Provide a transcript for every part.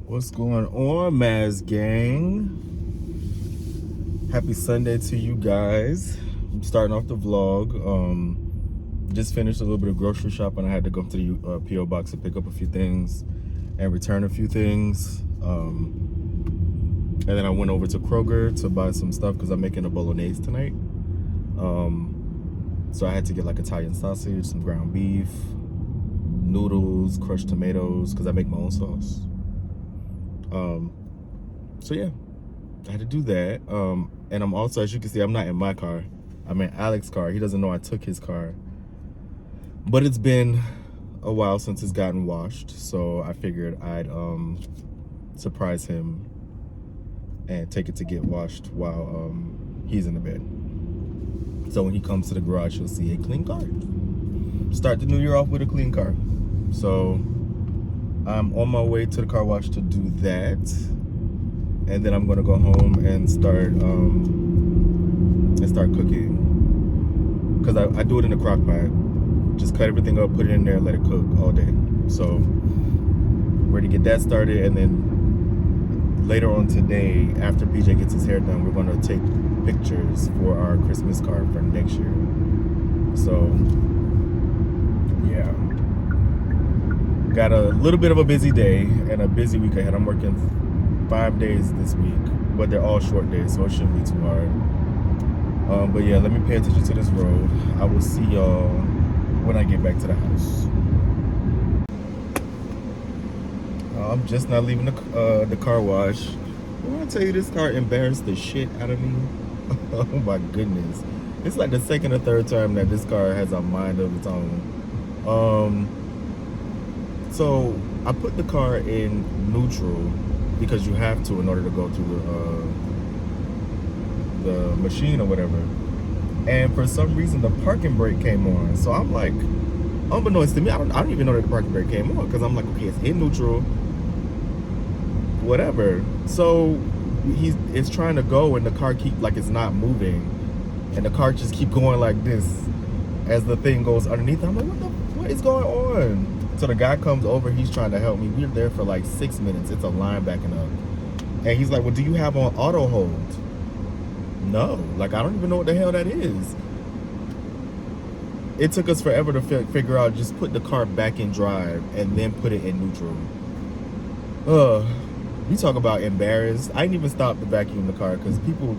What's going on, Maz gang? Happy Sunday to you guys. I'm starting off the vlog. Just finished a little bit of grocery shopping. I had to go to the P.O. box to pick up a few things and return a few things. And then I went over to Kroger to buy some stuff because I'm making a bolognese tonight. So I had to get like Italian sausage, some ground beef, noodles, crushed tomatoes, because I make my own sauce. So yeah, I had to do that. And I'm also, as you can see, I'm not in my car. I'm in Alex's car. He doesn't know I took his car. But it's been a while since it's gotten washed, so I figured I'd surprise him and take it to get washed while he's in the bed. So when he comes to the garage, he'll see a clean car. Start the new year off with a clean car. So I'm on my way to the car wash to do that. And then I'm gonna go home and start cooking. Cause I do it in a crock pot. Just cut everything up, put it in there, let it cook all day. So ready to get that started, and then later on today, after BJ gets his hair done, we're gonna take pictures for our Christmas card for next year. So yeah. Got a little bit of a busy day and a busy week ahead. I'm working 5 days this week, but they're all short days, so it shouldn't be too hard. But yeah, let me pay attention to this road. I will see y'all when I get back to the house. I'm just not leaving the car wash. I want to tell you, this car embarrassed the shit out of me. Oh my goodness. It's like the second or third time that this car has a mind of its own. So I put the car in neutral because you have to in order to go through the machine or whatever. And for some reason the parking brake came on. So I'm like, unbeknownst to me, I don't even know that the parking brake came on, because I'm like, okay, it's in neutral, whatever. So it's trying to go and the car keep, like, it's not moving, and the car just keep going like this as the thing goes underneath. I'm like, what is going on? So the guy comes over, he's trying to help me. We're there for like 6 minutes. It's a line backing up. And he's like, well, do you have on auto hold? No, like, I don't even know what the hell that is. It took us forever to figure out, just put the car back in drive and then put it in neutral. We talk about embarrassed. I didn't even stop to vacuum the car because people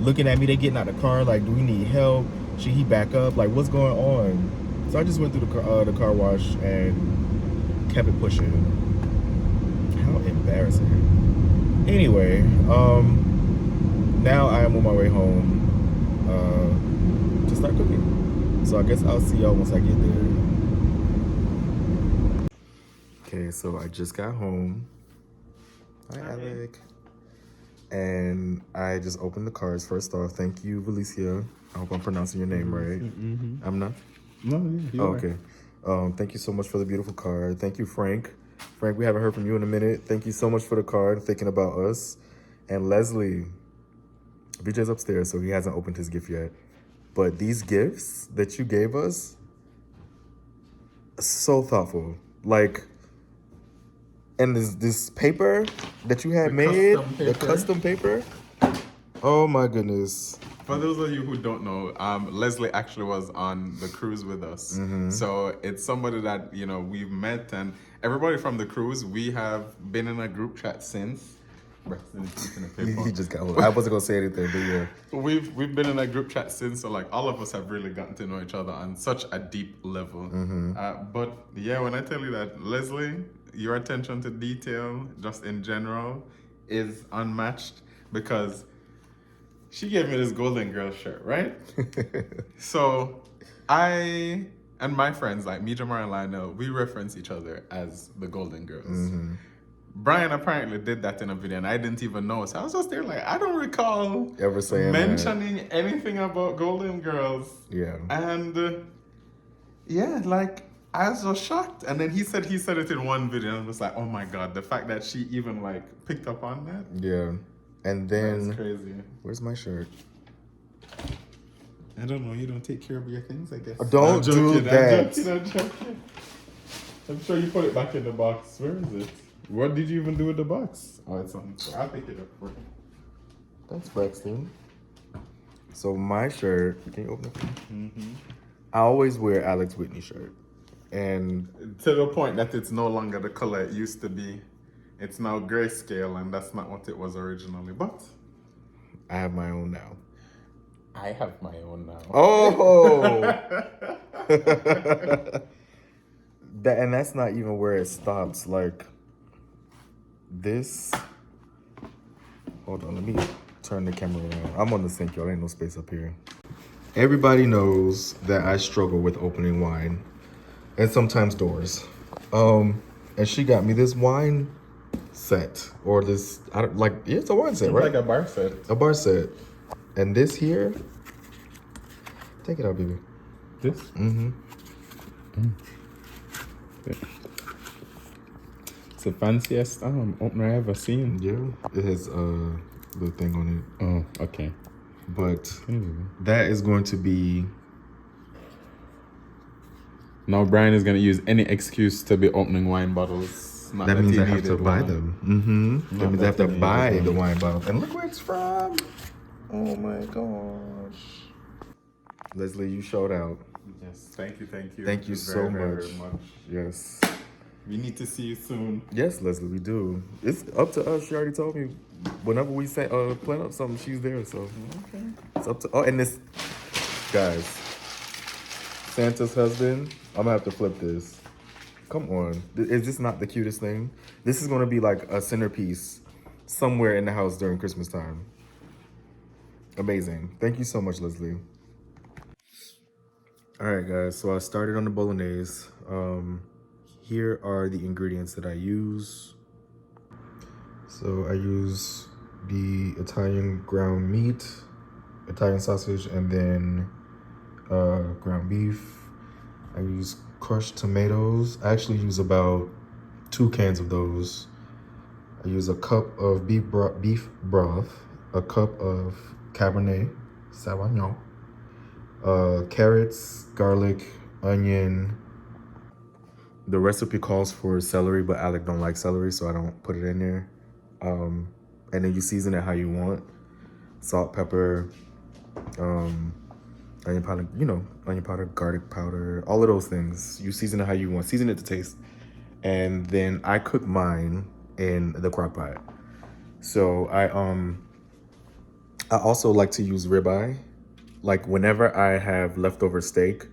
looking at me, they getting out of the car like, do we need help? Should he back up? Like, what's going on? So I just went through the car wash and kept it pushing. How embarrassing. Anyway, now I am on my way home to start cooking. So I guess I'll see y'all once I get there. Okay, so I just got home. Hi, Alec. And I just opened the cards. First off, thank you, Valicia. I hope I'm pronouncing your name right. Mm-hmm. I'm not? No, yeah, oh, okay. Thank you so much for the beautiful card. Thank you, Frank. Frank, we haven't heard from you in a minute. Thank you so much for the card, thinking about us. And Leslie, VJ's upstairs, so he hasn't opened his gift yet. But these gifts that you gave us, so thoughtful. Like, and this paper that you had made, the custom paper. Oh my goodness. For those of you who don't know, Leslie actually was on the cruise with us. Mm-hmm. So it's somebody that, you know, we've met, and everybody from the cruise, we have been in a group chat since. He just got I wasn't gonna say anything, but yeah. We've been in a group chat since, so like all of us have really gotten to know each other on such a deep level. Mm-hmm. But yeah, when I tell you that, Leslie, your attention to detail, just in general, is unmatched, because she gave me this Golden Girls shirt, right? So I and my friends, like me, Jamar, and Lionel, we reference each other as the Golden Girls. Mm-hmm. Brian apparently did that in a video, and I didn't even know. So I was just there like, I don't recall ever saying mentioning anything about Golden Girls. Yeah. And yeah, like, I was just shocked. And then he said it in one video, and I was like, oh my God, the fact that she even like picked up on that. Yeah. And then that's crazy. Where's my shirt? I don't know. You don't take care of your things, I guess. Don't do that. I'm joking. I'm sure you put it back in the box. Where is it? What did you even do with the box? Oh, it's on. I'll pick it up for you. Thanks, Braxton. So my shirt, can you open it? I always wear Alex Whitney shirt. And To the point that it's no longer the color it used to be. It's now grayscale, and that's not what it was originally. But I have my own now. I have my own now. Oh! And that's not even where it stops. Like, this... Hold on, let me turn the camera around. I'm on the sink, y'all. Ain't no space up here. Everybody knows that I struggle with opening wine. And sometimes doors. And she got me this wine set. Or this, it's a wine set, right? Like a bar set. A bar set. And this here... Take it out, baby. This? Mm-hmm. It's the fanciest opener I ever seen. Yeah, it has a little thing on it. Oh, okay. But that is going to be... Now Brian is going to use any excuse to be opening wine bottles. Not That means he I have to needed buy one. them. Mm-hmm. That means I have to he needed buy one. the wine bottle. And look where it's from. Oh my gosh. Leslie, you showed out. Yes, thank you. Thank you so much. Very much. Yes. We need to see you soon. Yes, Leslie, we do. It's up to us. She already told me. Whenever we say plan up something, she's there. So Okay. it's up to... Oh, and this... Guys. Santa's husband. I'm gonna have to flip this. Come on. Is this not the cutest thing? This is gonna be like a centerpiece somewhere in the house during Christmas time. Amazing. Thank you so much, Leslie. All right, guys. So I started on the bolognese. Here are the ingredients that I use. So I use the Italian ground meat, Italian sausage, and then ground beef. I use crushed tomatoes. I actually use about 2 cans of those. I use a cup of beef broth, a cup of Cabernet Sauvignon, carrots, garlic, onion. The recipe calls for celery, but Alec don't like celery, so I don't put it in there. And then you season it how you want. Salt, pepper, onion powder, onion powder, garlic powder, all of those things. You season it how you want. Season it to taste. And then I cook mine in the crock pot. So I also like to use ribeye. Like whenever I have leftover steak,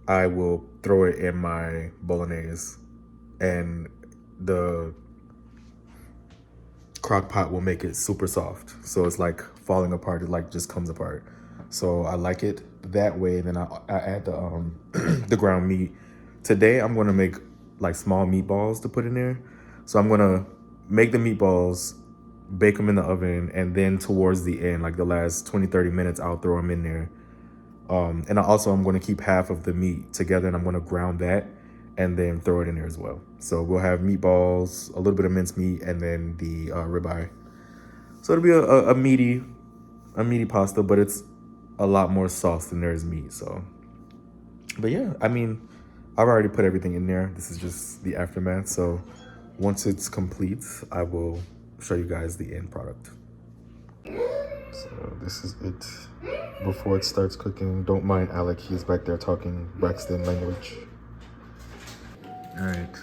I will throw it in my bolognese, and the crock pot will make it super soft. So it's like falling apart. It like just comes apart. So I like it that way. Then I add the the ground meat. Today I'm gonna make like small meatballs to put in there. So I'm gonna make the meatballs, bake them in the oven, and then towards the end, like the last 20-30 minutes, I'll throw them in there. And I'm going to keep half of the meat together, and I'm going to ground that and then throw it in there as well. So we'll have meatballs, a little bit of minced meat, and then the ribeye. So it'll be a meaty pasta, but it's a lot more sauce than there is meat. So, but yeah, I mean, I've already put everything in there. This is just the aftermath. So once it's complete, I will show you guys the end product. So this is it before it starts cooking. Don't mind Alec, he's back there talking Braxton language. All right.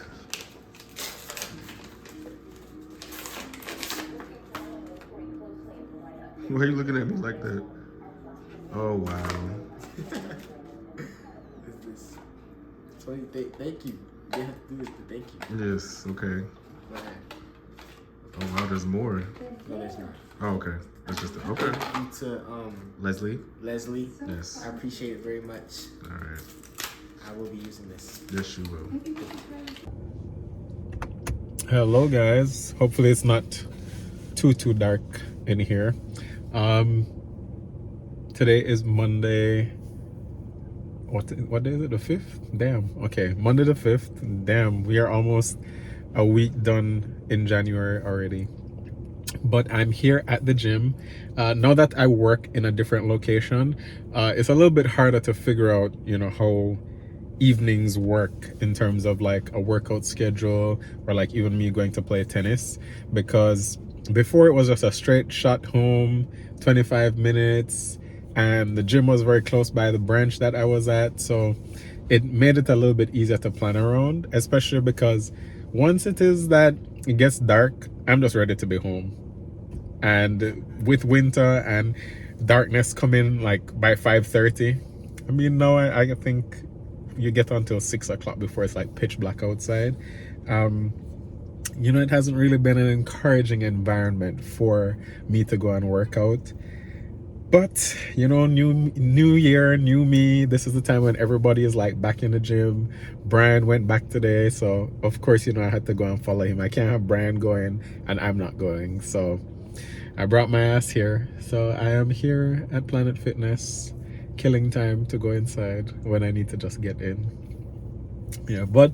Why are you looking at me like that? Oh, wow. Thank you. You have to do it, but thank you. Yes, okay. Go ahead. Oh, wow, there's more. No, there's not. Oh, okay. That's just it. Okay. Thank you to Leslie? Leslie. Yes. I appreciate it very much. All right. I will be using this. Yes, you will. Hello guys, hopefully it's not too dark in here. Today is Monday. What day is it? The 5th? Damn. Okay, Monday the 5th. Damn, we are almost a week done in January already. But I'm here at the gym. Now that I work in a different location, it's a little bit harder to figure out, how evenings work in terms of like a workout schedule, or like even me going to play tennis, because before it was just a straight shot home, 25 minutes, and the gym was very close by the branch that I was at, so it made it a little bit easier to plan around, especially because once it is that it gets dark, I'm just ready to be home. And with winter and darkness coming like by 5:30, I mean, now I think you get until 6 o'clock before it's like pitch black outside. You know, it hasn't really been an encouraging environment for me to go and work out. But you know, new year, new me. This is the time when everybody is like back in the gym. Brian went back today, so of course, you know, I had to go and follow him. I can't have Brian going and I'm not going, so I brought my ass here. So I am here at Planet Fitness, killing time to go inside when I need to just get in. Yeah, but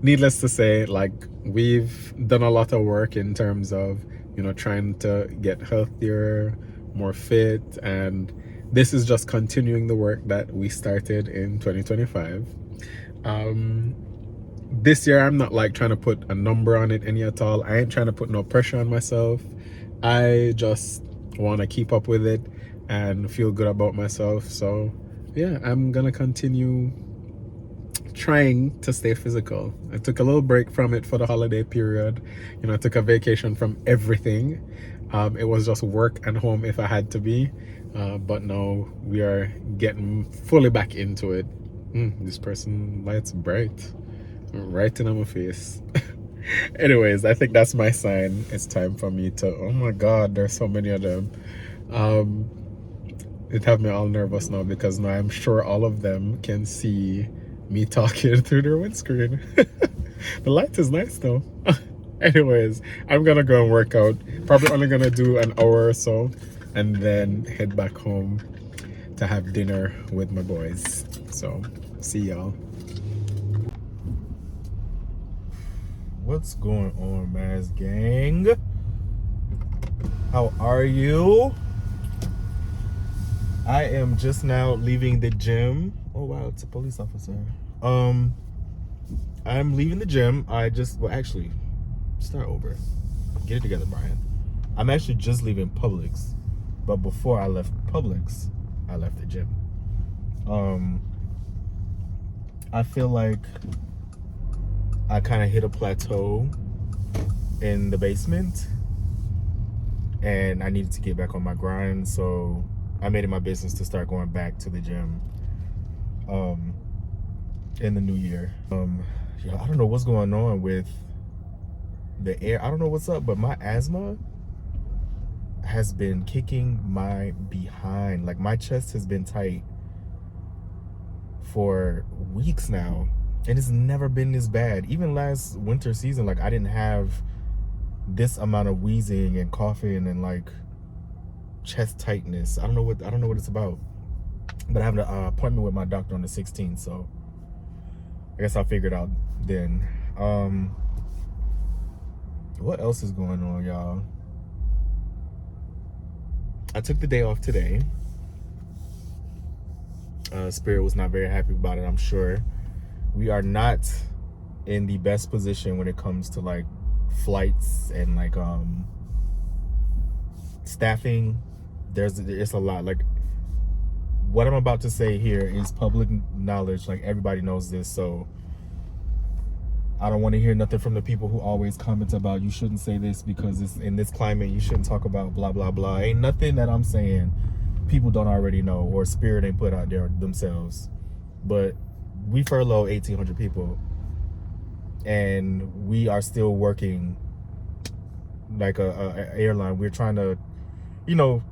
needless to say, like, we've done a lot of work in terms of, you know, trying to get healthier, more fit, and this is just continuing the work that we started in 2025. This year I'm not like trying to put a number on it any at all. I ain't trying to put no pressure on myself. I just want to keep up with it and feel good about myself. So yeah, I'm gonna continue trying to stay physical. I took a little break from it for the holiday period. You know, I took a vacation from everything. It was just work and home if I had to be. But now we are getting fully back into it. This person lights bright right in my face. Anyways, I think that's my sign. It's time for me to, oh my god, there's so many of them. It have me all nervous now because now I'm sure all of them can see me talking through their windscreen. The light is nice though. Anyways, I'm gonna go and work out. Probably only gonna do an hour or so and then head back home to have dinner with my boys. So see y'all. What's going on, Maz gang? How are you? I am just now leaving the gym. Oh wow, it's a police officer. I'm leaving the gym. Actually, start over. Get it together, Brian. I'm actually just leaving Publix, but before I left Publix, I left the gym. I feel like I kind of hit a plateau in the basement and I needed to get back on my grind, so I made it my business to start going back to the gym in the new year. I don't know what's going on with the air. I don't know what's up, but my asthma has been kicking my behind. Like, my chest has been tight for weeks now, and it's never been this bad. Even last winter season, like, I didn't have this amount of wheezing and coughing and like chest tightness. I don't know what it's about, but I have an appointment with my doctor on the 16th, so I guess I'll figure it out then. What else is going on, y'all? I took the day off today. Spirit was not very happy about it, I'm sure. We are not in the best position when it comes to like flights and like staffing. It's a lot. Like, what I'm about to say here is public knowledge. Like, everybody knows this, so I don't want to hear nothing from the people who always comment about you shouldn't say this because it's in this climate, you shouldn't talk about blah blah blah. Ain't nothing that I'm saying people don't already know or Spirit ain't put out there themselves. But we furloughed 1,800 people and we are still working like a airline. We're trying to, you know,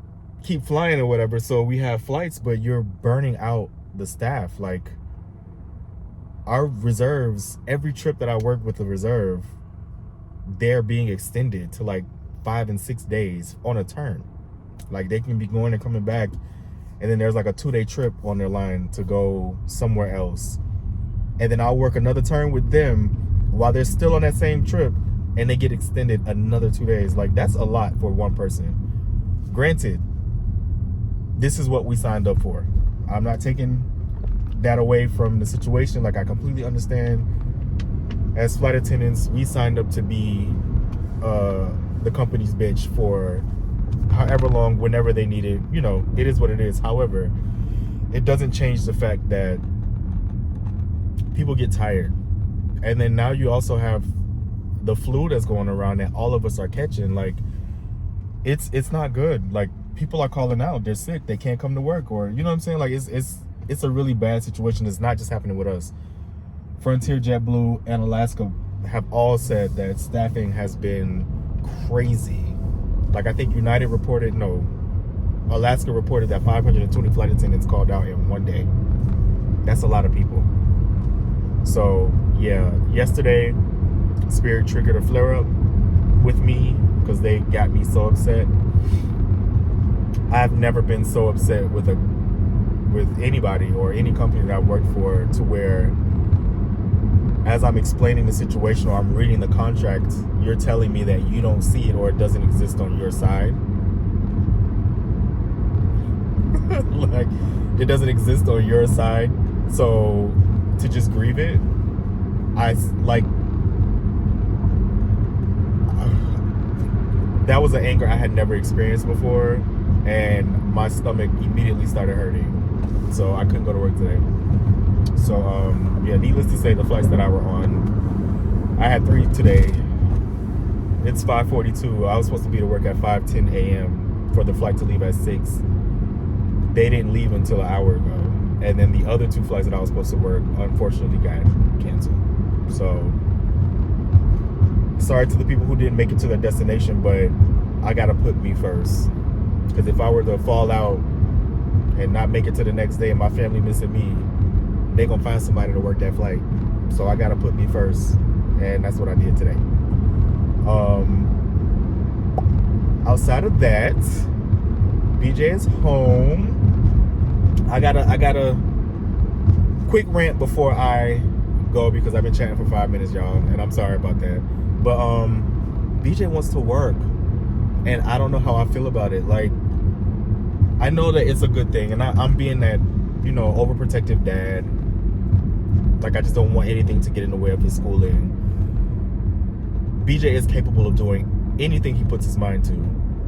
keep flying or whatever, so we have flights, but you're burning out the staff. Like, our reserves, every trip that I work with the reserve, they're being extended to like 5 and 6 days on a turn. Like, they can be going and coming back, and then there's like a 2-day trip on their line to go somewhere else, and then I'll work another turn with them while they're still on that same trip, and they get extended another 2 days. Like, that's a lot for one person. Granted, this is what we signed up for. I'm not taking that away from the situation. Like, I completely understand. As flight attendants, we signed up to be the company's bitch for however long, whenever they need it. You know, it is what it is. However, it doesn't change the fact that people get tired. And then now you also have the flu that's going around that all of us are catching. Like, it's not good. Like, people are calling out, they're sick, they can't come to work, or you know what I'm saying? Like, it's a really bad situation. It's not just happening with us. Frontier, JetBlue, and Alaska have all said that staffing has been crazy. Like, I think Alaska reported that 520 flight attendants called out in one day. That's a lot of people. So yeah, yesterday Spirit triggered a flare up with me because they got me so upset. I've never been so upset with anybody or any company that I've worked for, to where as I'm explaining the situation or I'm reading the contract, you're telling me that you don't see it or it doesn't exist on your side. Like, it doesn't exist on your side. So to just grieve it, that was an anger I had never experienced before, and my stomach immediately started hurting, so I couldn't go to work today. So yeah, needless to say, the flights that I were on, I had 3 today. It's 5:42. I was supposed to be to work at 5:10 a.m. for the flight to leave at 6. They didn't leave until an hour ago. And then the other 2 flights that I was supposed to work, unfortunately, got canceled. So sorry to the people who didn't make it to their destination, but I gotta put me first. Because if I were to fall out and not make it to the next day and my family missing me, they gonna find somebody to work that flight. So I gotta put me first, and that's what I did today. Outside of that, BJ is home. I got a quick rant before I go, because I've been chatting for 5 minutes, y'all, and I'm sorry about that. But BJ wants to work, and I don't know how I feel about it. Like, I know that it's a good thing, and I'm being that, you know, overprotective dad. Like, I just don't want anything to get in the way of his schooling. BJ is capable of doing anything he puts his mind to.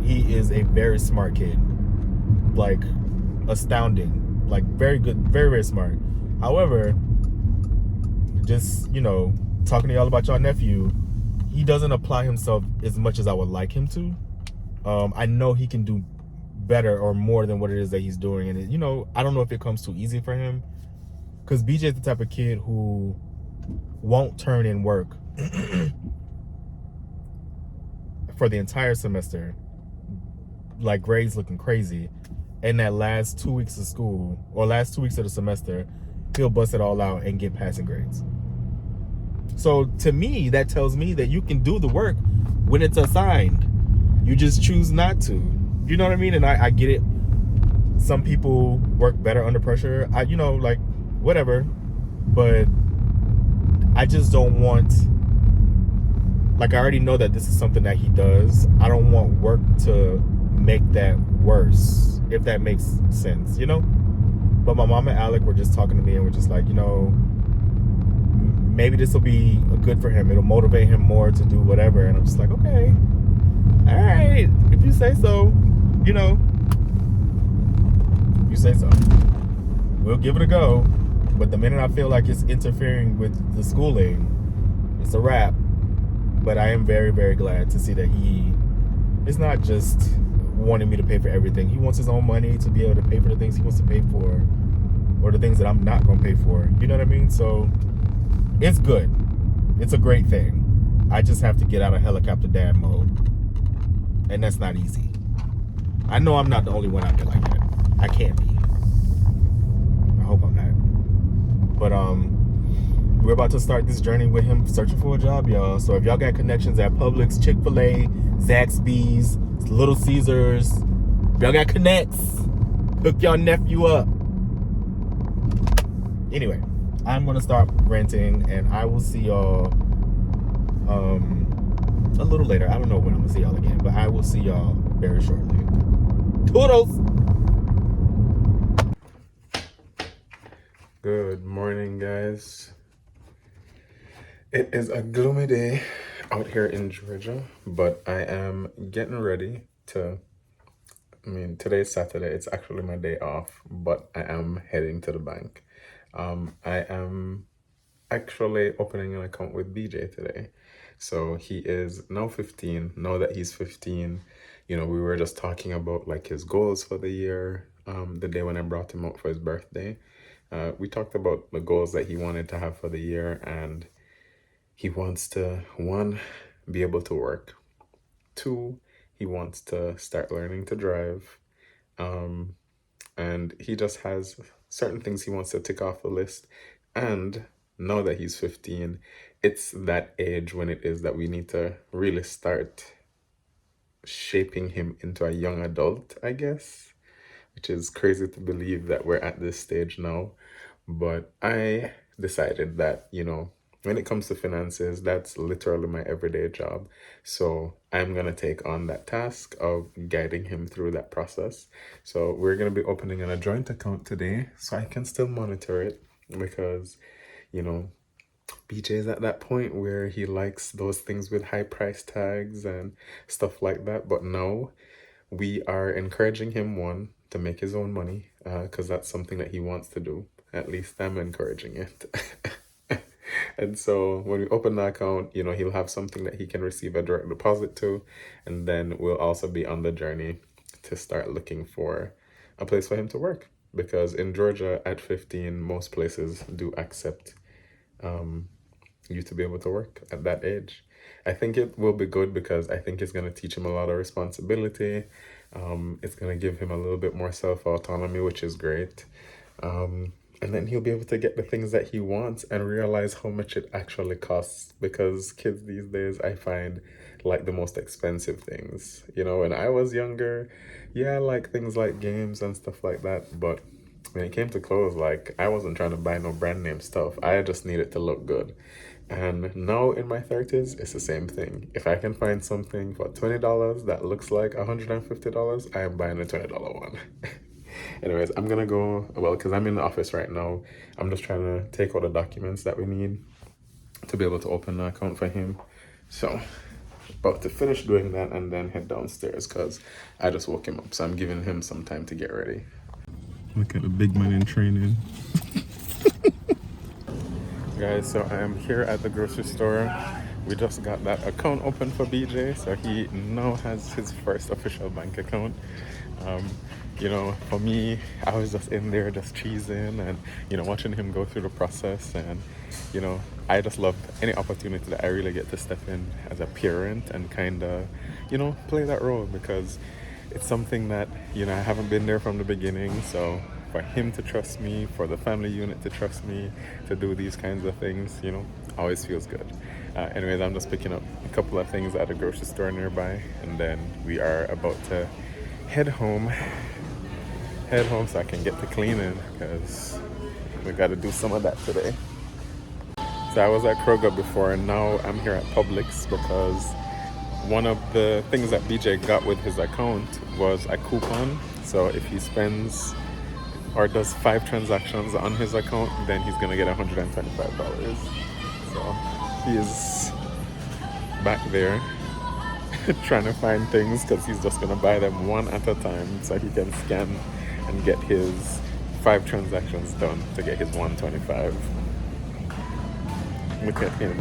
He is a very smart kid. Like, astounding. Like, very good, very, very smart. However, just, you know, talking to y'all about y'all nephew, he doesn't apply himself as much as I would like him to. I know he can do better or more than what it is that he's doing. And, you know, I don't know if it comes too easy for him. Because BJ is the type of kid who won't turn in work for the entire semester. Like, grades looking crazy. And that last 2 weeks of school, or last 2 weeks of the semester, he'll bust it all out and get passing grades. So to me, that tells me that you can do the work when it's assigned. You just choose not to. You know what I mean? And I get it. Some people work better under pressure. You know, like, whatever. But I just don't want, like, I already know that this is something that he does. I don't want work to make that worse, if that makes sense, you know? But my mom and Alec were just talking to me, and we're just like, you know, maybe this will be good for him. It'll motivate him more to do whatever. And I'm just like, okay, all right, if you say so, you know, you say so, we'll give it a go. But the minute I feel like it's interfering with the schooling, it's a wrap. But I am very, very glad to see that he is not just wanting me to pay for everything. He wants his own money to be able to pay for the things he wants to pay for, or the things that I'm not going to pay for. You know what I mean? So it's good. It's a great thing. I just have to get out of helicopter dad mode. And that's not easy. I know I'm not the only one out there like that. I can't be. I hope I'm not. But we're about to start this journey with him searching for a job, y'all. So if y'all got connections at Publix, Chick-fil-A, Zaxby's, Little Caesars, if y'all got connects, hook y'all nephew up. Anyway, I'm gonna start renting, and I will see y'all a little later. I don't know when I'm gonna see y'all again, but I will see y'all very shortly. Toodles! Good morning, guys. It is a gloomy day out here in Georgia, but I am getting ready to. Today's Saturday. It's actually my day off, but I am heading to the bank. I am actually opening an account with BJ today. So he is now 15. Now that he's 15, we were just talking about like his goals for the year. The day when I brought him out for his birthday, we talked about the goals that he wanted to have for the year, and he wants to, one, be able to work. Two, he wants to start learning to drive. And he just has certain things he wants to tick off the list. And now that he's 15, it's that age when it is that we need to really start shaping him into a young adult, I guess, which is crazy to believe that we're at this stage now. But I decided that, when it comes to finances, that's literally my everyday job. So I'm going to take on that task of guiding him through that process. So we're going to be opening a joint account today so I can still monitor it because, BJ is at that point where he likes those things with high price tags and stuff like that. But now we are encouraging him, one, to make his own money because that's something that he wants to do. At least I'm encouraging it. And so when we open the account, he'll have something that he can receive a direct deposit to. And then we'll also be on the journey to start looking for a place for him to work. Because in Georgia at 15, most places do accept you to be able to work at that age. I think it will be good because I think it's going to teach him a lot of responsibility. It's going to give him a little bit more self-autonomy, which is great. And then he'll be able to get the things that he wants and realize how much it actually costs. Because kids these days, I find, like the most expensive things. When I was younger, I like things like games and stuff like that. But when it came to clothes, like, I wasn't trying to buy no brand name stuff. I just needed to look good. And now in my 30s, it's the same thing. If I can find something for $20 that looks like $150, I am buying a $20 one. Anyways, I'm gonna go, because I'm in the office right now. I'm just trying to take all the documents that we need to be able to open an account for him. So, about to finish doing that and then head downstairs because I just woke him up. So I'm giving him some time to get ready. Look at the big man in training. Guys, so I am here at the grocery store. We just got that account open for BJ, so he now has his first official bank account. For me, I was just in there just cheesing and, watching him go through the process. And, I just love any opportunity that I really get to step in as a parent and kind of, play that role because it's something that, I haven't been there from the beginning. So for him to trust me, for the family unit to trust me to do these kinds of things, always feels good. Anyways, I'm just picking up a couple of things at a grocery store nearby, and then we are about to head home so I can get to cleaning because we got to do some of that today. So I was at Kroger before, and now I'm here at Publix because one of the things that BJ got with his account was a coupon. So if he spends or does 5 transactions on his account, then he's gonna get $125. So he's back there trying to find things because he's just gonna buy them one at a time so he can scan and get his 5 transactions done to get his $125. Look at him.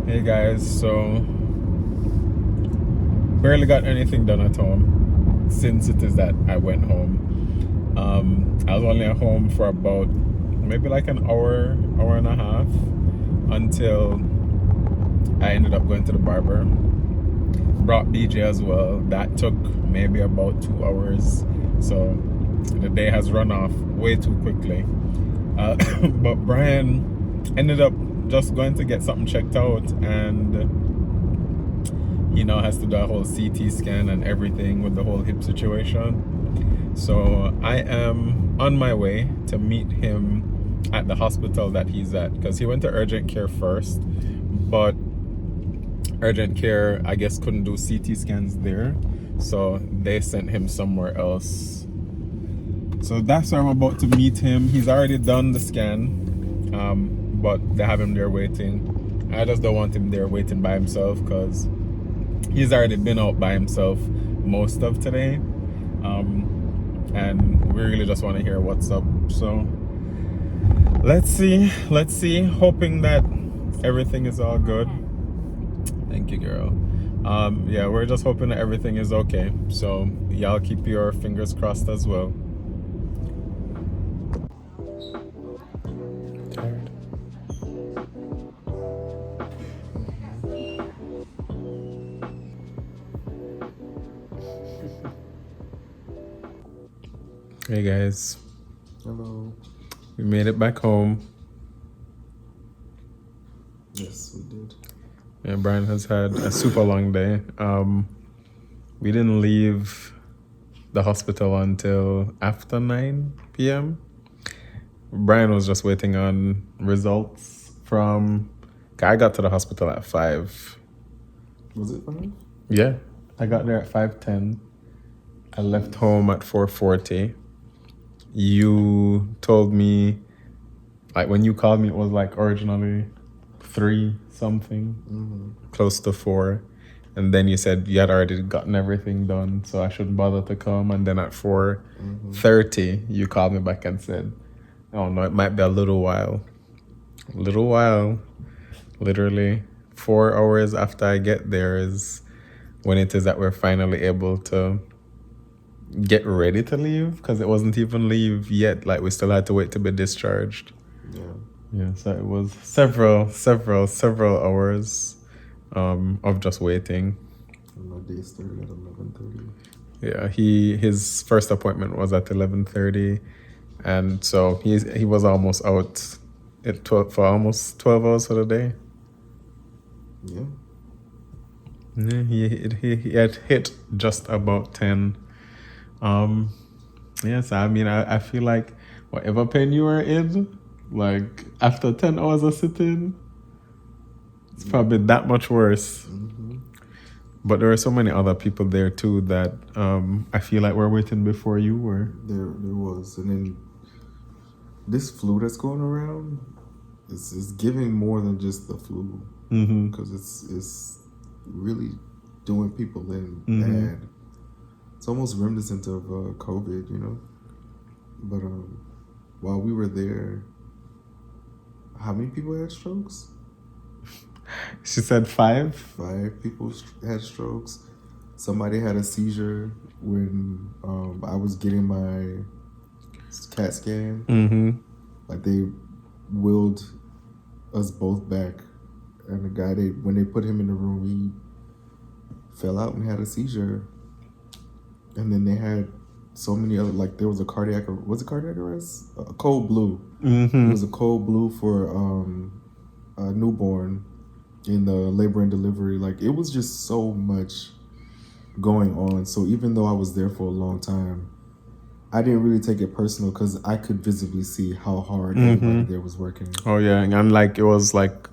Hey guys, so barely got anything done at home since it is that I went home. I was only at home for about maybe like an hour and a half until I ended up going to the barber. Brought BJ as well. That took maybe about 2 hours. So the day has run off way too quickly. But Brian ended up just going to get something checked out, and he now has to do a whole CT scan and everything with the whole hip situation. So I am on my way to meet him at the hospital that he's at because he went to urgent care first, but urgent care, I guess, couldn't do CT scans there, so they sent him somewhere else. So that's where I'm about to meet him. He's already done the scan, but they have him there waiting. I just don't want him there waiting by himself because he's already been out by himself most of today, and we really just want to hear what's up. So let's see, hoping that everything is all good. Thank you, girl. Yeah, we're just hoping that everything is okay, so y'all keep your fingers crossed as well. Tired. Hey guys, Hello. we made it back home. Yes, we did. Yeah, Brian has had a super long day. We didn't leave the hospital until after 9 p.m. Brian was just waiting on results from... I got to the hospital at 5. Was it 5? Yeah, I got there at 5:10. I left home at 4:40. You told me, like when you called me, it was like originally 3 something, close to 4. And then you said you had already gotten everything done, so I shouldn't bother to come. And then at 4:30, you called me back and said, oh no, it might be a little while. Literally 4 hours after I get there is when it is that we're finally able to get ready to leave, because it wasn't even leave yet. Like we still had to wait to be discharged. Yeah, so it was several hours of just waiting. My day started at 11:30. Yeah, his first appointment was at 11:30, and so he was almost out at 12 for almost 12 hours for the day. Yeah. Yeah, he had hit just about 10. Yes, I mean, I feel like whatever pain you were in, like after 10 hours of sitting, it's probably that much worse. But there are so many other people there too that I feel like we're waiting before you were. There was. And then this flu that's going around is giving more than just the flu. Because it's really doing people in bad. It's almost reminiscent of COVID, you know. But while we were there, how many people had strokes? She said 5. 5 people had strokes. Somebody had a seizure when I was getting my CAT scan. Like they wheeled us both back, and the guy when they put him in the room, he fell out and had a seizure. And then they had so many other, like there was a cardiac arrest? A cold blue. It was a cold blue for a newborn in the labor and delivery. Like it was just so much going on. So even though I was there for a long time, I didn't really take it personal because I could visibly see how hard everybody there was working. Oh yeah, and like it was like,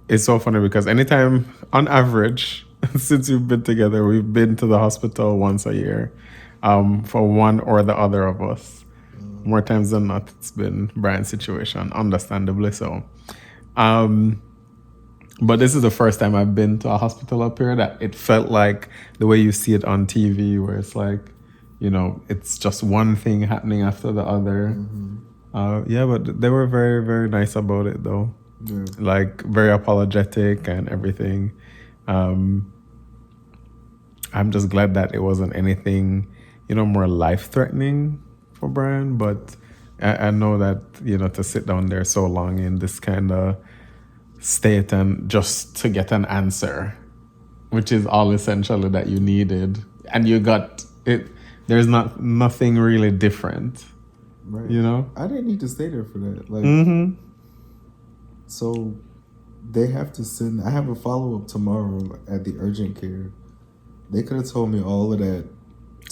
it's so funny because anytime on average since we've been together, we've been to the hospital once a year, for one or the other of us. More times than not, it's been Brian's situation, understandably so. But this is the first time I've been to a hospital up here that it felt like the way you see it on TV, where it's like, you know, it's just one thing happening after the other. Yeah, but they were very, very nice about it though. Yeah. Like very apologetic and everything. I'm just glad that it wasn't anything, you know, more life-threatening for Brian. But I know that, you know, to sit down there so long in this kind of state and just to get an answer, which is all essentially that you needed, and you got it. There's nothing really different, Right. You know. I didn't need to stay there for that. Like, so they have to send. I have a follow-up tomorrow at the urgent care. They could have told me all of that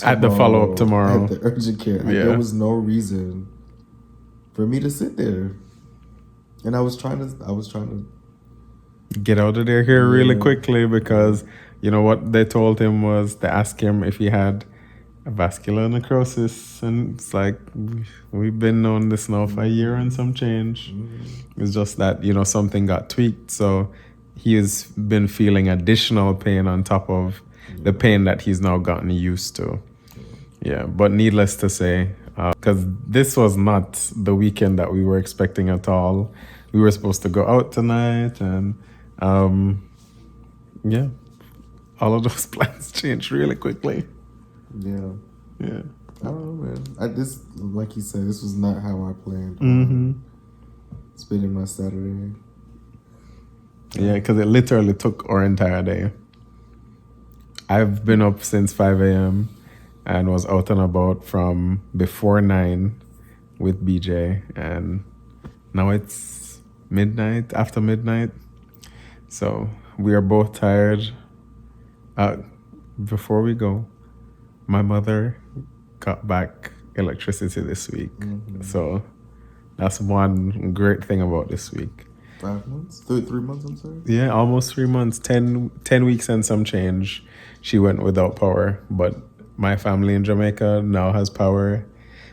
At the follow-up tomorrow. at the urgent care. Like, Yeah. there was no reason for me to sit there, and I was trying to get out of there here really Yeah. quickly, because you know what they told him was to ask him if he had a vascular necrosis, and it's like we've been on this now for a year and some change. It's just that, you know, something got tweaked, so he has been feeling additional pain on top of the pain that he's now gotten used to. Yeah, but needless to say, because this was not the weekend that we were expecting at all. We were supposed to go out tonight, and yeah, all of those plans changed really quickly. Yeah. Yeah. I don't know, man. This, like you said, this was not how I planned Mm-hmm. spending my Saturday. Yeah, because it literally took our entire day. I've been up since 5 a.m. and was out and about from before 9 with BJ, and now it's midnight, after midnight. So we are both tired. Before we go, my mother got back electricity this week. So that's one great thing about this week. 5 months? 3 months, I'm sorry? Yeah, almost 3 months, 10 weeks and some change. She went without power, but my family in Jamaica now has power.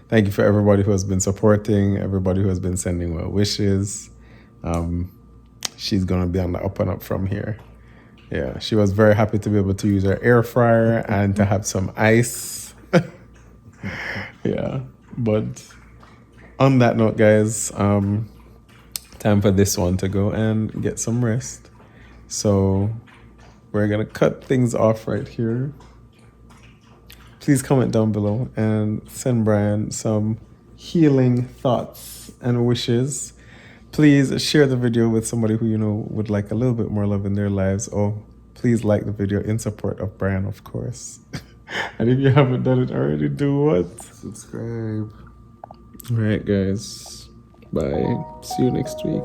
Thank you for everybody who has been supporting, everybody who has been sending well wishes. She's going to be on the up and up from here. Yeah, she was very happy to be able to use her air fryer and to have some ice. Yeah, but on that note, guys, time for this one to go and get some rest. So we're going to cut things off right here. Please comment down below and send Brian some healing thoughts and wishes. Please share the video with somebody who you know would like a little bit more love in their lives. Or please like the video in support of Brian, of course. And if you haven't done it already, do what? Subscribe. All right, guys. Bye. See you next week.